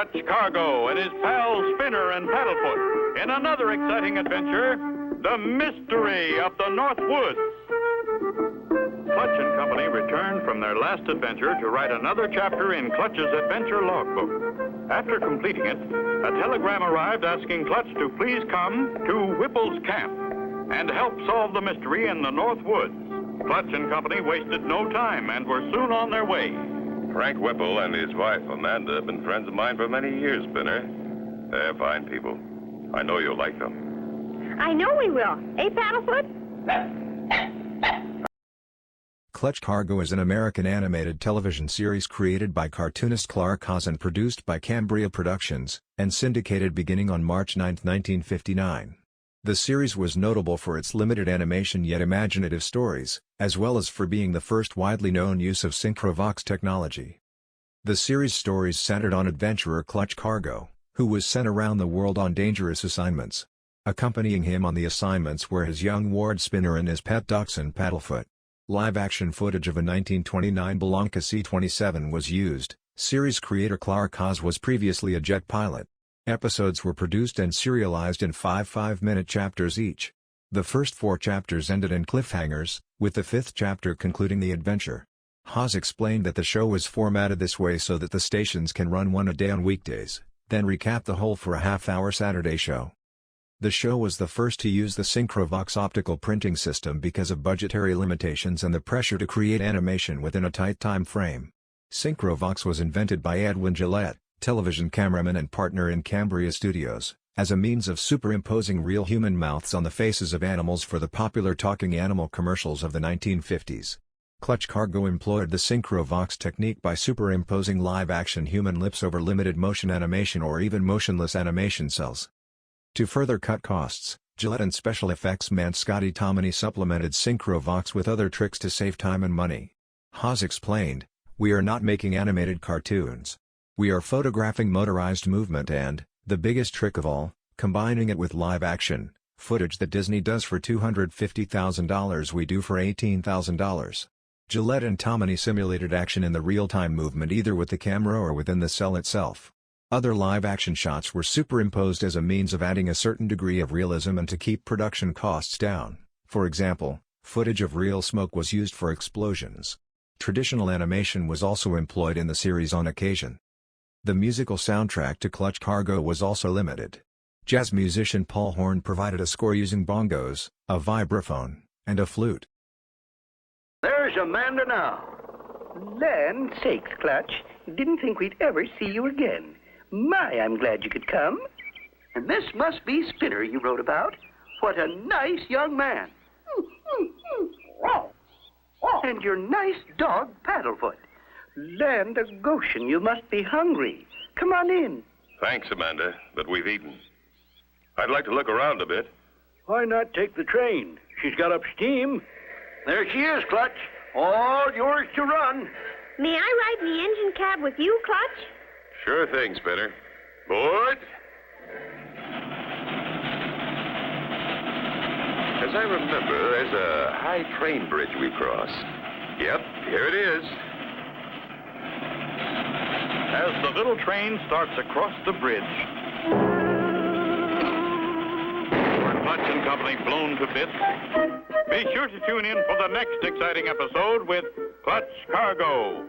Clutch Cargo and his pals Spinner and Paddlefoot in another exciting adventure, The Mystery of the North Woods. Clutch and Company returned from their last adventure to write another chapter in Clutch's adventure logbook. After completing it, a telegram arrived asking Clutch to please come to Whipple's camp and help solve the mystery in the North Woods. Clutch and Company wasted no time and were soon on their way. Frank Whipple and his wife, Amanda, have been friends of mine for many years, Spinner. They're fine people. I know you'll like them. I know we will. Eh, Paddlefoot? Clutch Cargo is an American animated television series created by cartoonist Clark Haas and produced by Cambria Productions, and syndicated beginning on March 9, 1959. The series was notable for its limited animation yet imaginative stories, as well as for being the first widely known use of Synchro-vox technology. The series' stories centered on adventurer Clutch Cargo, who was sent around the world on dangerous assignments. Accompanying him on the assignments were his young ward Spinner and his pet dachshund Paddlefoot. Live-action footage of a 1929 Bellanca C-27 was used. Series creator Clark Haas was previously a jet pilot. Episodes were produced and serialized in 5 5-minute chapters each. The first 4 chapters ended in cliffhangers, with the 5th chapter concluding the adventure. Haas explained that the show was formatted this way so that the stations can run one a day on weekdays, then recap the whole for a half-hour Saturday show. The show was the first to use the Synchro-vox optical printing system because of budgetary limitations and the pressure to create animation within a tight time frame. Synchro-vox was invented by Edwin Gillette, television cameraman and partner in Cambria Studios, as a means of superimposing real human mouths on the faces of animals for the popular talking animal commercials of the 1950s. Clutch Cargo employed the Synchro-vox technique by superimposing live-action human lips over limited motion animation or even motionless animation cells. To further cut costs, Gillette and special effects man Scotty Tomini supplemented Synchro-vox with other tricks to save time and money. Haas explained, "We are not making animated cartoons. We are photographing motorized movement and, the biggest trick of all, combining it with live action, footage that Disney does for $250,000 we do for $18,000. Gillette and Tomini simulated action in the real-time movement either with the camera or within the cell itself. Other live-action shots were superimposed as a means of adding a certain degree of realism and to keep production costs down. For example, footage of real smoke was used for explosions. Traditional animation was also employed in the series on occasion. The musical soundtrack to Clutch Cargo was also limited. Jazz musician Paul Horn provided a score using bongos, a vibraphone, and a flute. There's Amanda now. Land sakes, Clutch. Didn't think we'd ever see you again. My, I'm glad you could come. And this must be Spinner you wrote about. What a nice young man. And your nice dog, Paddlefoot. Land of Goshen, you must be hungry. Come on in. Thanks, Amanda, but we've eaten. I'd like to look around a bit. Why not take the train? She's got up steam. There she is, Clutch. All yours to run. May I ride in the engine cab with you, Clutch? Sure thing, Spinner. Board! As I remember, there's a high train bridge we cross. Yep, here it is. As the little train starts across the bridge, were Clutch and Company blown to bits? Be sure to tune in for the next exciting episode with Clutch Cargo.